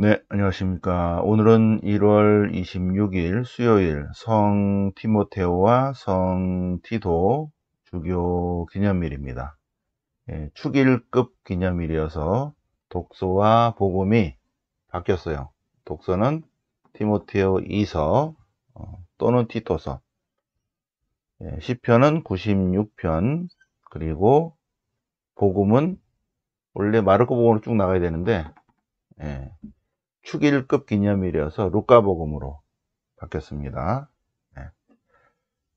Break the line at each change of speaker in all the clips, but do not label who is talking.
네, 안녕하십니까. 오늘은 1월 26일 수요일 성 티모테오와 성 티도 주교 기념일입니다. 축일급 기념일이어서 독서와 복음이 바뀌었어요. 독서는 티모테오 2서 또는 티토서, 시편은 96편, 그리고 복음은 원래 마르코 복음으로 쭉 나가야 되는데 예, 축일급 기념일이어서 루카복음으로 바뀌었습니다. 네.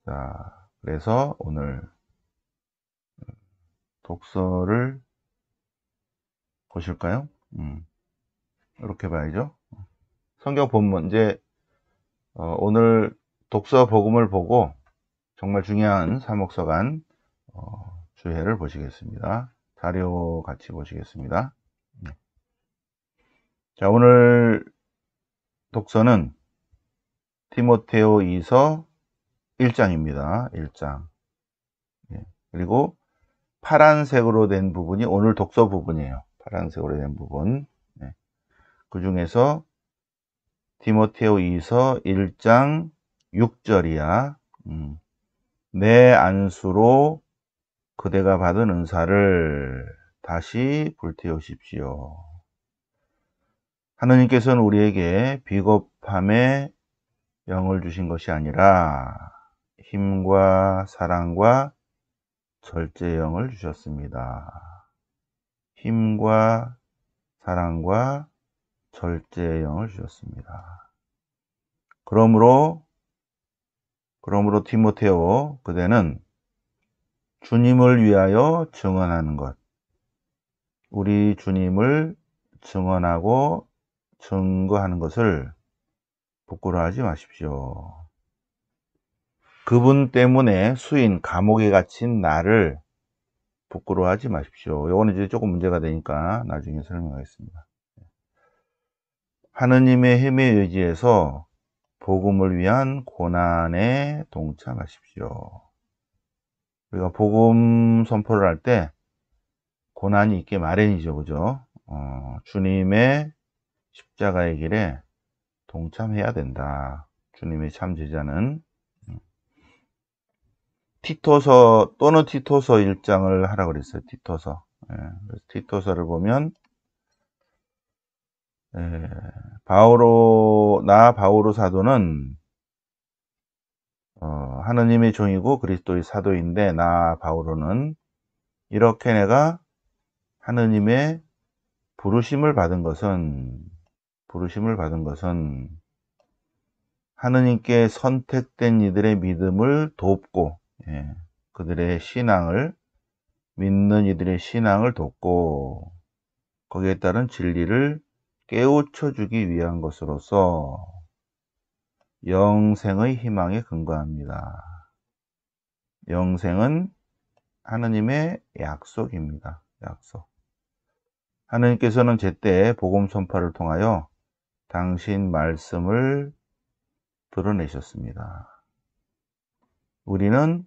자, 그래서 오늘 독서를 보실까요? 이렇게 봐야죠. 성경 본문 이제 오늘 독서 복음을 보고 정말 중요한 사목서간 주해를 보시겠습니다. 자료 같이 보시겠습니다. 네. 자, 오늘 독서는 티모테오 2서 1장입니다. 1장. 그리고 파란색으로 된 부분이 오늘 독서 부분이에요. 파란색으로 된 부분. 네. 그 중에서 디모데오 2서 1장 6절이야. 내 안수로 그대가 받은 은사를 다시 불태우십시오. 하느님께서는 우리에게 비겁함의 영을 주신 것이 아니라 힘과 사랑과 절제의 영을 주셨습니다. 힘과 사랑과 절제의 영을 주셨습니다. 그러므로 디모데오 그대는 주님을 위하여 증언하는 것, 우리 주님을 증언하고 증거하는 것을 부끄러워하지 마십시오. 그분 때문에 수인 감옥에 갇힌 나를 부끄러워하지 마십시오. 이거는 이제 조금 문제가 되니까 나중에 설명하겠습니다. 하느님의 힘에 의지해서 복음을 위한 고난에 동참하십시오. 우리가 복음 선포를 할 때 고난이 있게 마련이죠, 그죠? 주님의 십자가의 길에 동참해야 된다. 주님의 참 제자는 티토서 또는 티토서 1장을 하라 그랬어요. 티토서. 그래서 티토서를 보면 바오로 사도는 하느님의 종이고 그리스도의 사도인데 나 바오로는 이렇게 내가 하느님의 부르심을 받은 것은 하느님께 선택된 이들의 믿음을 돕고 그들의 신앙을 믿는 이들의 신앙을 돕고 거기에 따른 진리를 깨우쳐 주기 위한 것으로서 영생의 희망에 근거합니다. 영생은 하느님의 약속입니다. 약속. 하느님께서는 제때 복음 선포를 통하여 당신 말씀을 드러내셨습니다. 우리는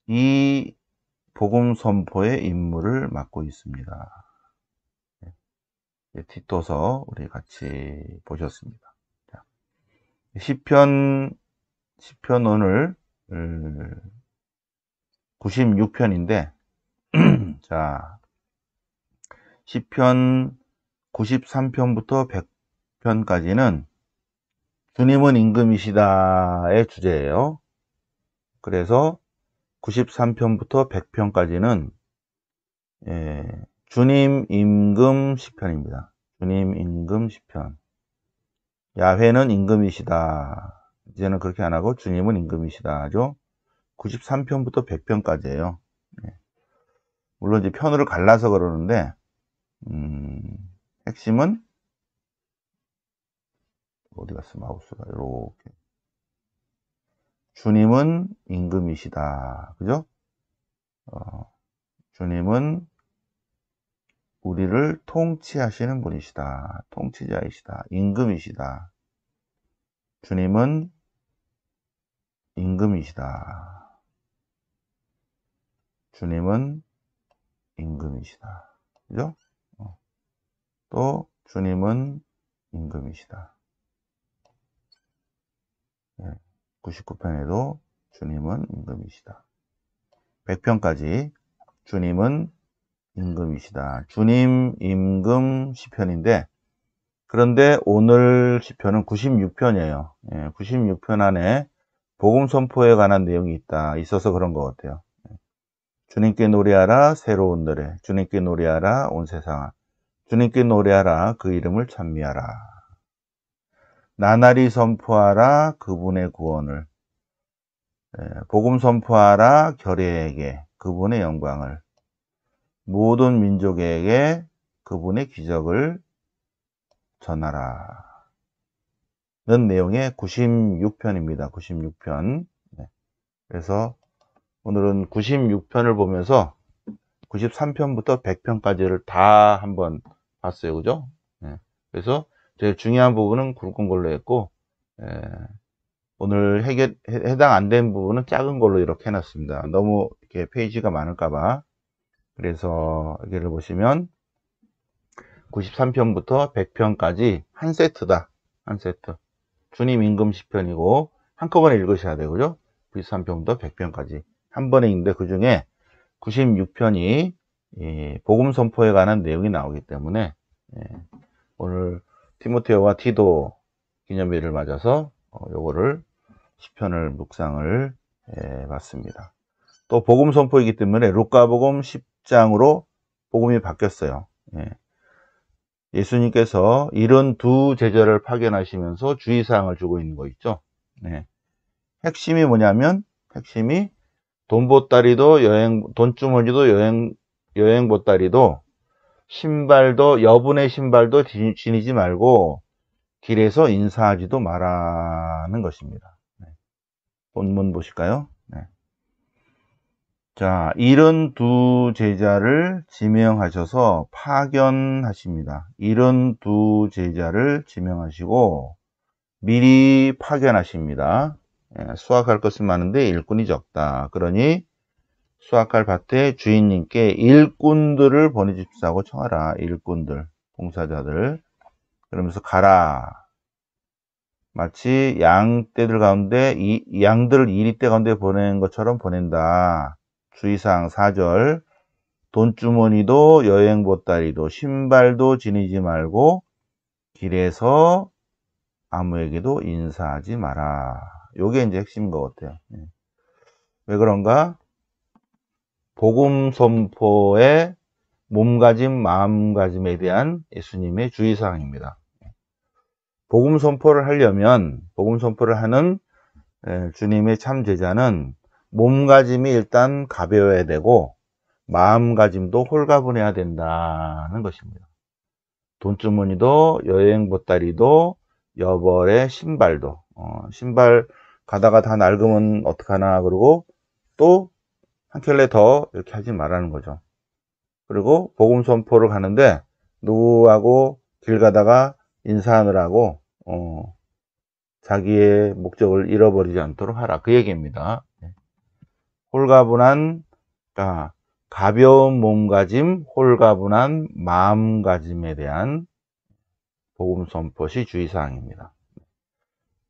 이 복음 선포의 임무를 맡고 있습니다. 티토서 우리 같이 보셨습니다. 시편 오늘 96편인데 자, 시편 93편부터 100편까지는 주님은 임금이시다의 주제예요. 그래서 93편부터 100편까지는 주님 임금 시편입니다. 주님 임금 시편. 야훼는 임금이시다. 이제는 그렇게 안 하고 주님은 임금이시다 하죠. 93편부터 100편까지예요. 물론 이제 편으로 갈라서 그러는데 핵심은 어디 갔어 마우스가 이렇게 주님은 임금이시다. 그죠? 주님은 우리를 통치하시는 분이시다. 통치자이시다. 임금이시다. 주님은 임금이시다. 주님은 임금이시다. 그죠? 또 주님은 임금이시다. 99편에도 주님은 임금이시다. 100편까지 주님은 임금이시다. 주님, 임금 시편인데, 그런데 오늘 시편은 96편이에요. 96편 안에 복음 선포에 관한 내용이 있어서 그런 것 같아요. 주님께 노래하라 새로운 노래, 주님께 노래하라 온 세상아, 주님께 노래하라 그 이름을 찬미하라. 나날이 선포하라 그분의 구원을, 복음 선포하라 결의에게 그분의 영광을, 모든 민족에게 그분의 기적을 전하라. 는 내용의 96편입니다. 96편. 그래서 오늘은 96편을 보면서 93편부터 100편까지를 다 한번 봤어요. 그죠? 그래서 제일 중요한 부분은 굵은 걸로 했고, 오늘 해당 안 된 부분은 작은 걸로 이렇게 해놨습니다. 너무 이렇게 페이지가 많을까봐. 그래서 여기를 보시면 93편부터 100편까지 한 세트다. 한 세트. 주님 임금 시편이고 한꺼번에 읽으셔야 되고, 그죠? 93편부터 100편까지 한 번에 읽는데 그 중에 96편이 복음 선포에 관한 내용이 나오기 때문에 오늘 티모테오와 티도 기념일을 맞아서 요거를 시편을 묵상을 봤습니다. 또 복음 선포이기 때문에 루카복음 10장으로 복음이 바뀌었어요. 예수님께서 72 제자를 파견하시면서 주의사항을 주고 있는 거 있죠. 핵심이 뭐냐면, 핵심이 돈보따리도 돈주머니도 여행보따리도 신발도, 여분의 신발도 지니지 말고 길에서 인사하지도 말라는 것입니다. 본문 보실까요? 자, 72 제자를 지명하셔서 파견하십니다. 72 제자를 지명하시고 미리 파견하십니다. 수확할 것은 많은데 일꾼이 적다. 그러니 수확할 밭의 주인님께 일꾼들을 보내주십사고 청하라. 일꾼들, 봉사자들. 그러면서 가라. 마치 양떼들 가운데 양들을 이리떼 가운데 보내는 것처럼 보낸다. 주의사항 4절. 돈주머니도 여행보따리도 신발도 지니지 말고 길에서 아무에게도 인사하지 마라. 요게 이제 핵심인 것 같아요. 왜 그런가? 복음 선포의 몸가짐, 마음가짐에 대한 예수님의 주의사항입니다. 복음 선포를 하려면, 복음 선포를 하는 주님의 참 제자는 몸가짐이 일단 가벼워야 되고 마음가짐도 홀가분해야 된다는 것입니다. 돈주머니도 여행보따리도 여벌의 신발도, 신발 가다가 다 낡으면 어떡하나, 그러고 또 한 켤레 더 이렇게 하지 말라는 거죠. 그리고 복음 선포를 가는데 누구하고 길 가다가 인사하느라고 자기의 목적을 잃어버리지 않도록 하라, 그 얘기입니다. 홀가분한, 그러니까 가벼운 몸가짐, 홀가분한 마음가짐에 대한 복음 선포시 주의사항입니다.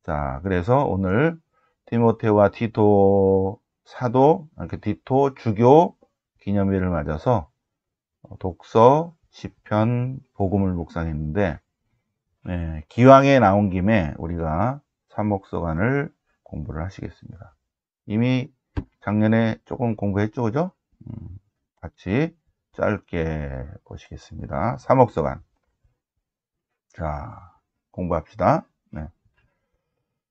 자, 그래서 오늘 티모테와 티토 사도, 티토 주교 기념일을 맞아서 독서, 시편, 복음을 묵상했는데, 기왕에 나온 김에 우리가 사목서관을 공부를 하시겠습니다. 이미 작년에 조금 공부했죠, 그죠? 같이 짧게 보시겠습니다. 사목서관. 자, 공부합시다.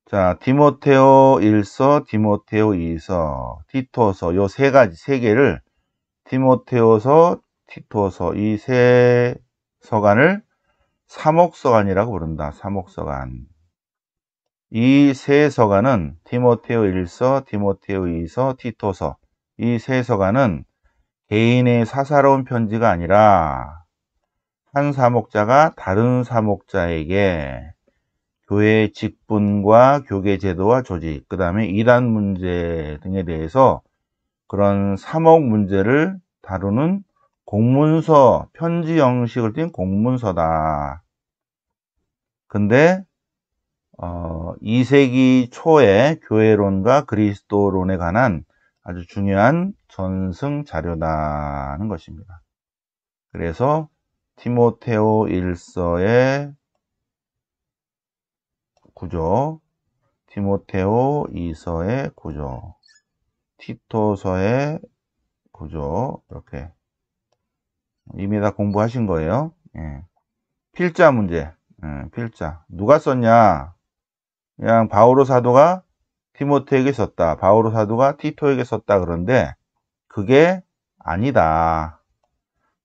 자, 디모테오 1서, 디모테오 2서, 티토서, 요 세 가지, 세 개를 디모테오서, 티토서, 이 세 서간을 사목서간이라고 부른다. 사목서간. 이 세 서간은 디모테오 1서, 디모테오 2서, 티토서, 이 세 서간은 개인의 사사로운 편지가 아니라 한 사목자가 다른 사목자에게 교회의 직분과 교계 제도와 조직, 그 다음에 이단 문제 등에 대해서 그런 사목 문제를 다루는 공문서, 편지 형식을 띈 공문서다. 근데 2세기 초의 교회론과 그리스도론에 관한 아주 중요한 전승 자료다는 것입니다. 그래서 티모테오 1서의 구조, 티모테오 2서의 구조, 티토서의 구조, 이렇게 이미 다 공부하신 거예요. 예. 필자 문제, 필자 누가 썼냐? 그냥 바오로 사도가 티모테에게 썼다, 바오로 사도가 티토에게 썼다. 그런데 그게 아니다.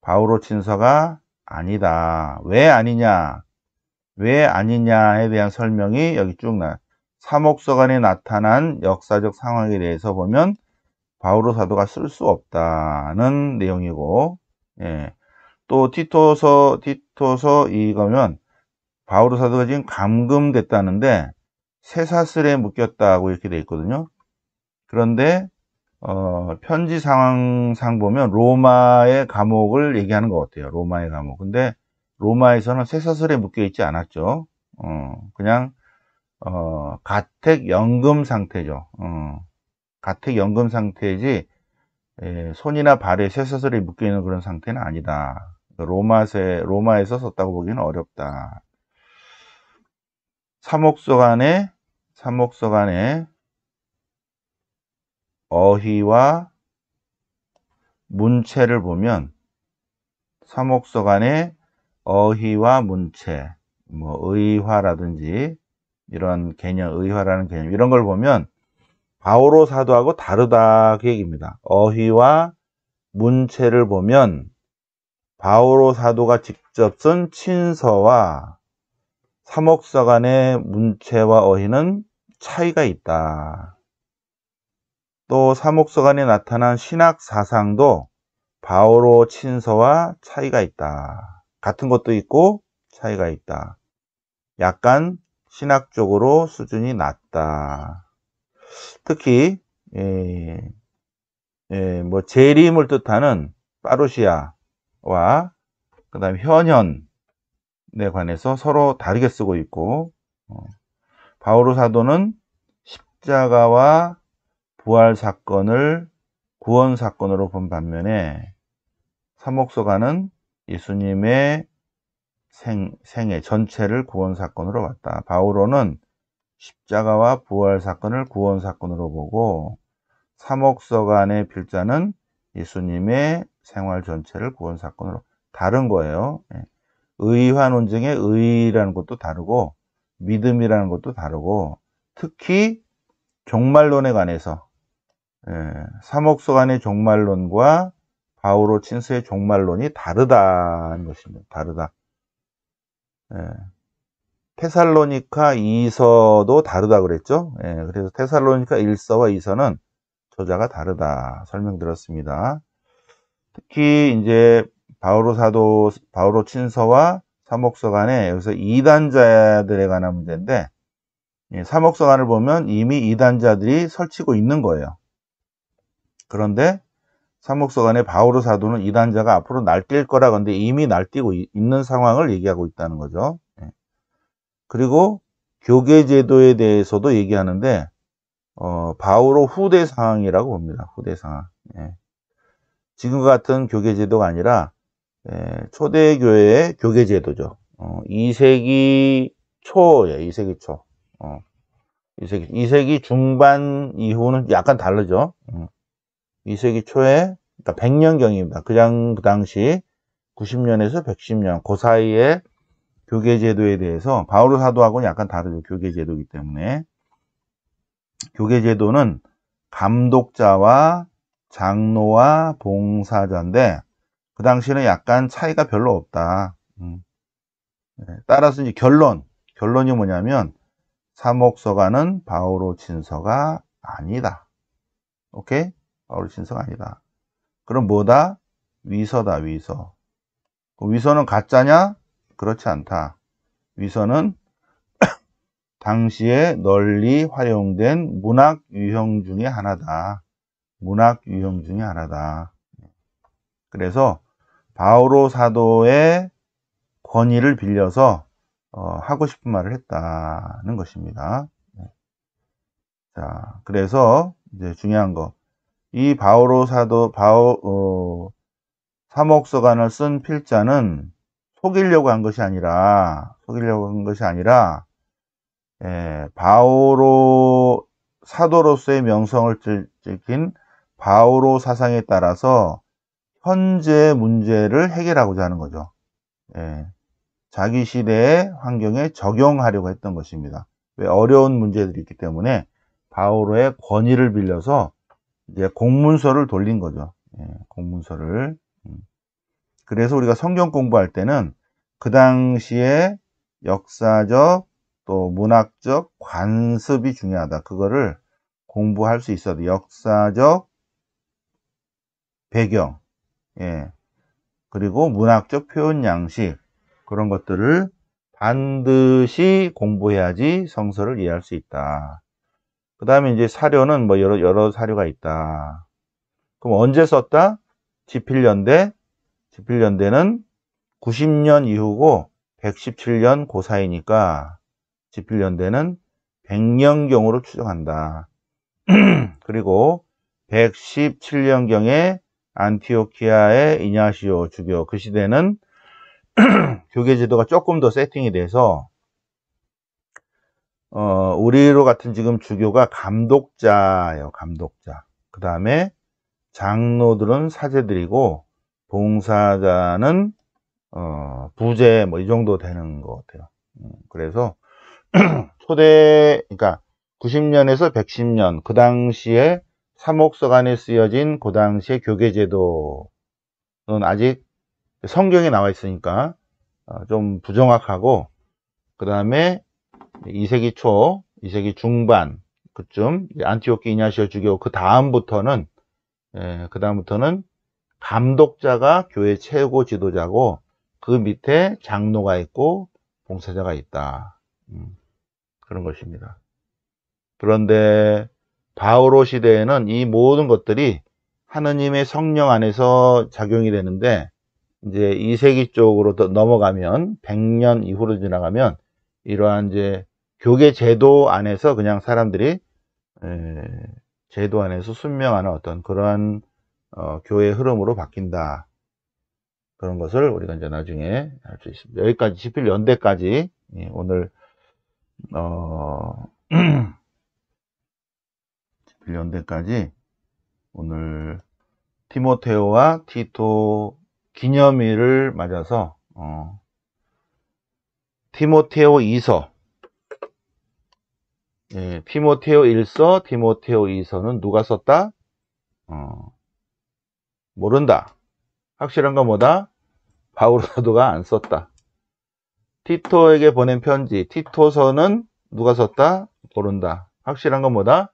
바오로 친서가 아니다. 왜 아니냐? 왜 아니냐에 대한 설명이 여기 쭉 나와요. 사목서관에 나타난 역사적 상황에 대해서 보면 바오로 사도가 쓸 수 없다는 내용이고, 예. 또 티토서 이거면 바오로 사도가 지금 감금됐다는데 쇠사슬에 묶였다고 이렇게 돼 있거든요. 그런데 편지 상황상 보면 로마의 감옥을 얘기하는 것 같아요. 로마의 감옥. 근데 로마에서는 쇠사슬에 묶여 있지 않았죠. 그냥 가택연금 상태죠. 가택연금 상태이지 손이나 발에 쇠사슬에 묶여 있는 그런 상태는 아니다. 로마에서 썼다고 보기는 어렵다. 사목서간의 어휘와 문체를 보면, 사목서간의 어휘와 문체, 뭐 의화라든지 이런 개념, 의화라는 개념, 이런 걸 보면 바오로 사도하고 다르다, 그 얘기입니다. 어휘와 문체를 보면 바오로 사도가 직접 쓴 친서와 사목서간의 문체와 어휘는 차이가 있다. 또 사목서간에 나타난 신학 사상도 바오로 친서와 차이가 있다. 같은 것도 있고 차이가 있다. 약간 신학적으로 수준이 낮다. 특히 뭐 재림을 뜻하는 파루시아와 그 다음에 현현에 관해서 서로 다르게 쓰고 있고, 바오로 사도는 십자가와 부활 사건을 구원 사건으로 본 반면에 사목서간은 예수님의 생애 전체를 구원 사건으로 봤다. 바오로는 십자가와 부활 사건을 구원 사건으로 보고, 사목서간의 필자는 예수님의 생활 전체를 구원 사건으로, 다른 거예요. 의화 논증의 의라는 것도 다르고 믿음이라는 것도 다르고, 특히 종말론에 관해서 사목서간의 종말론과 바오로 친서의 종말론이 다르다는 것입니다. 다르다. 테살로니가 2서도 다르다 그랬죠. 그래서 테살로니가 1서와 2서는 저자가 다르다 설명드렸습니다. 특히 이제 바오로 친서와 사목서간에 여기서 이단자들에 관한 문제인데, 사목서간을 보면 이미 이단자들이 설치고 있는 거예요. 그런데 사목서간의 바오로 사도는 이단자가 앞으로 날뛸 거라, 근데 이미 날뛰고 있는 상황을 얘기하고 있다는 거죠. 그리고 교계제도에 대해서도 얘기하는데 바오로 후대 상황이라고 봅니다. 후대 상황. 지금과 같은 교계제도가 아니라 초대교회의 교계제도죠. 2세기 초예요. 2세기 초. 2세기 중반 이후는 약간 다르죠. 2세기 초에, 그러니까 100년경입니다. 그 당시 90년에서 110년, 그 사이에 교계제도에 대해서 바오로 사도하고는 약간 다르죠. 교계제도이기 때문에. 교계제도는 감독자와 장로와 봉사자인데 그 당시에는 약간 차이가 별로 없다. 따라서 이제 결론이 뭐냐면 사목서간은 바오로 친서가 아니다. 오케이? 바오로 친서가 아니다. 그럼 뭐다? 위서다. 위서는 가짜냐? 그렇지 않다. 위서는 당시에 널리 활용된 문학 유형 중에 하나다. 그래서 바오로 사도의 권위를 빌려서 하고 싶은 말을 했다는 것입니다. 네. 자, 그래서 이제 중요한 거, 이 바오로 사도 사목서관을 쓴 필자는 속이려고 한 것이 아니라 바오로 사도로서의 명성을 지킨 바오로 사상에 따라서 현재 문제를 해결하고자 하는 거죠. 예, 자기 시대의 환경에 적용하려고 했던 것입니다. 왜 어려운 문제들이 있기 때문에 바오로의 권위를 빌려서 이제 공문서를 돌린 거죠. 예, 공문서를. 그래서 우리가 성경 공부할 때는 그 당시에 역사적 또 문학적 관습이 중요하다. 그거를 공부할 수 있어야 돼. 역사적 배경, 예, 그리고 문학적 표현 양식, 그런 것들을 반드시 공부해야지 성서를 이해할 수 있다. 그 다음에 이제 사료는 뭐 여러 사료가 있다. 그럼 언제 썼다? 지필연대는 90년 이후고 117년 그 사이니까 지필연대는 100년경으로 추정한다. 그리고 117년경에 안티오키아의 이냐시오 주교, 그 시대는 교계 제도가 조금 더 세팅이 돼서 우리로 같은 지금 주교가 감독자예요. 감독자. 그 다음에 장로들은 사제들이고 봉사자는 부제 뭐 이 정도 되는 것 같아요. 그래서 그러니까 90년에서 110년 그 당시에 사목서관에 쓰여진 그 당시의 교계제도는 아직 성경에 나와 있으니까 좀 부정확하고, 그 다음에 2세기 초, 2세기 중반 그쯤 안티오키 이냐시오 주교 그 다음부터는 감독자가 교회 최고 지도자고 그 밑에 장로가 있고 봉사자가 있다. 그런 것입니다. 그런데 바오로 시대에는 이 모든 것들이 하느님의 성령 안에서 작용이 되는데, 이제 2세기 쪽으로 더 넘어가면 100년 이후로 지나가면 이러한 이제 교계 제도 안에서 그냥 사람들이 제도 안에서 순명하는 어떤 그러한 교회 흐름으로 바뀐다. 그런 것을 우리가 이제 나중에 알 수 있습니다. 여기까지 지필 연대까지 오늘 지필 연대까지 오늘 티모테오와 티토 기념일을 맞아서 티모테오 2서, 티모테오 1서, 티모테오 2서는 누가 썼다? 모른다. 확실한 건 뭐다? 바울 사도가 안 썼다. 티토에게 보낸 편지, 티토서는 누가 썼다? 모른다. 확실한 건 뭐다?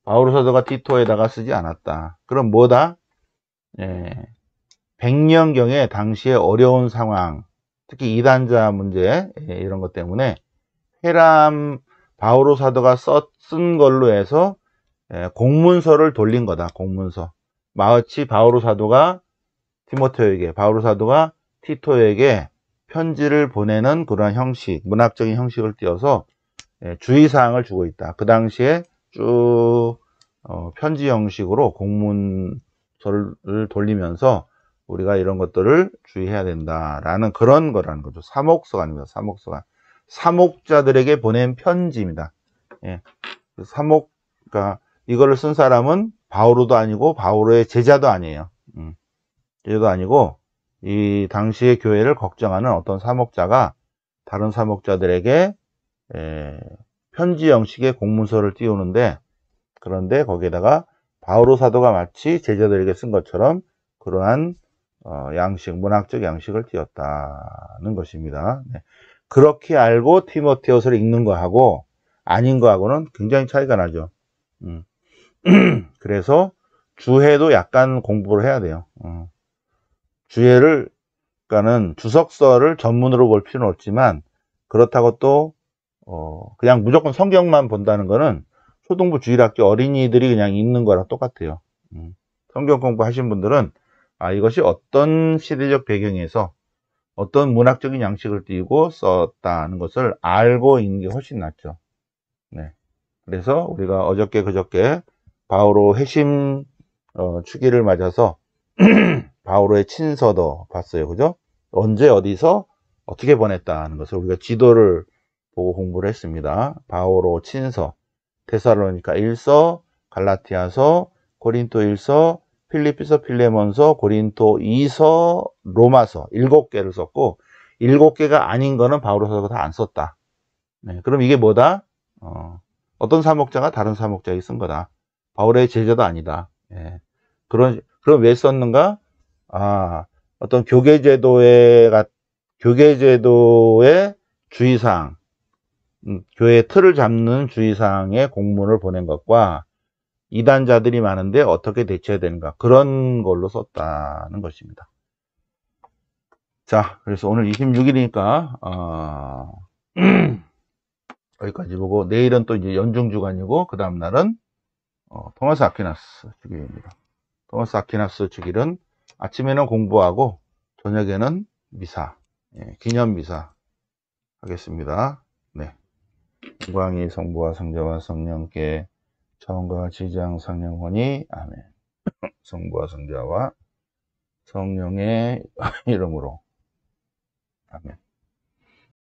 바울 사도가 티토에다가 쓰지 않았다. 그럼 뭐다? 100년경에 당시의 어려운 상황, 특히 이단자 문제 이런 것 때문에 회람 바오로 사도가 쓴 걸로 해서 공문서를 돌린 거다. 공문서. 마치 바오로 사도가 티모테오에게, 바오로 사도가 티토에게 편지를 보내는 그런 형식, 문학적인 형식을 띄어서 주의사항을 주고 있다. 그 당시에 쭉 편지 형식으로 공문서를 돌리면서 우리가 이런 것들을 주의해야 된다라는 그런 거라는 거죠. 사목서관입니다. 사목서관. 사목자들에게 보낸 편지입니다. 예. 그러니까 이거를 쓴 사람은 바오로도 아니고 바오로의 제자도 아니에요. 제자도 아니고 이 당시의 교회를 걱정하는 어떤 사목자가 다른 사목자들에게 편지 형식의 공문서를 띄우는데, 그런데 거기에다가 바오로 사도가 마치 제자들에게 쓴 것처럼 그러한 양식, 문학적 양식을 띄었다는 것입니다. 네. 그렇게 알고 티모테오서를 읽는 거하고 아닌 거하고는 굉장히 차이가 나죠. 그래서 주해도 약간 공부를 해야 돼요. 주해를, 그러니까는 주석서를 전문으로 볼 필요는 없지만, 그렇다고 또 그냥 무조건 성경만 본다는 거는 초등부 주일학교 어린이들이 그냥 읽는 거랑 똑같아요. 성경 공부하신 분들은 이것이 어떤 시대적 배경에서 어떤 문학적인 양식을 띠고 썼다는 것을 알고 있는 게 훨씬 낫죠. 네. 그래서 우리가 어저께 그저께 바오로 회심 주기를 맞아서 바오로의 친서도 봤어요. 그죠? 언제 어디서 어떻게 보냈다는 것을 우리가 지도를 보고 공부를 했습니다. 바오로 친서, 데살로니가 1서, 갈라티아서, 고린도 1서, 필리피서, 필레몬서, 고린도 2서, 로마서 7개를 썼고 7개가 아닌 거는 바오로서가 다 안 썼다. 네, 그럼 이게 뭐다? 어떤 사목자가 다른 사목자에게 쓴 거다. 바울의 제자도 아니다. 예. 그럼 왜 썼는가? 어떤 교계제도의 주의사항, 교회의 틀을 잡는 주의사항의 공문을 보낸 것과 이단자들이 많은데 어떻게 대처해야 되는가. 그런 걸로 썼다는 것입니다. 자, 그래서 오늘 26일이니까, 여기까지 보고, 내일은 또 이제 연중주간이고, 그 다음날은, 토마스 아퀴나스 주기입니다. 토마스 아퀴나스 주기는 아침에는 공부하고, 저녁에는 미사, 기념 미사 하겠습니다. 네. 영광이 성부와 성자와 성령께 처음과 지장 성령원이 아멘. 성부와 성자와 성령의 이름으로 아멘.